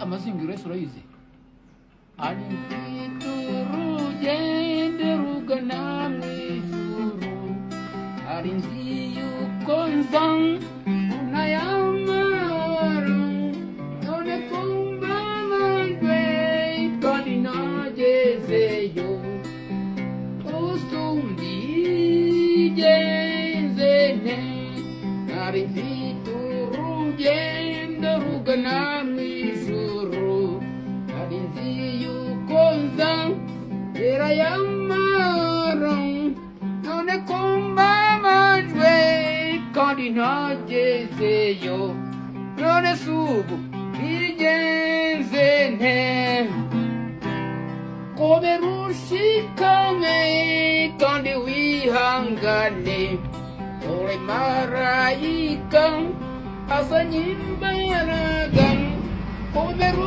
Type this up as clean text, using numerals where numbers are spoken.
amazingiro urayizi ari mfite urugendo rugana mu ijuru ari nzi yuko nza unayamahoro none kumva manjwe kandi nagezeyo ustundigenze nte ari mfite urugendo rugana mu ijuru ari nzi yuko nza era yamahoro none kumva manjwe kandi nagezeyo none subu bigenze nte kubera ushikame kandi wihangane uri marayika azanye imbaraga kubera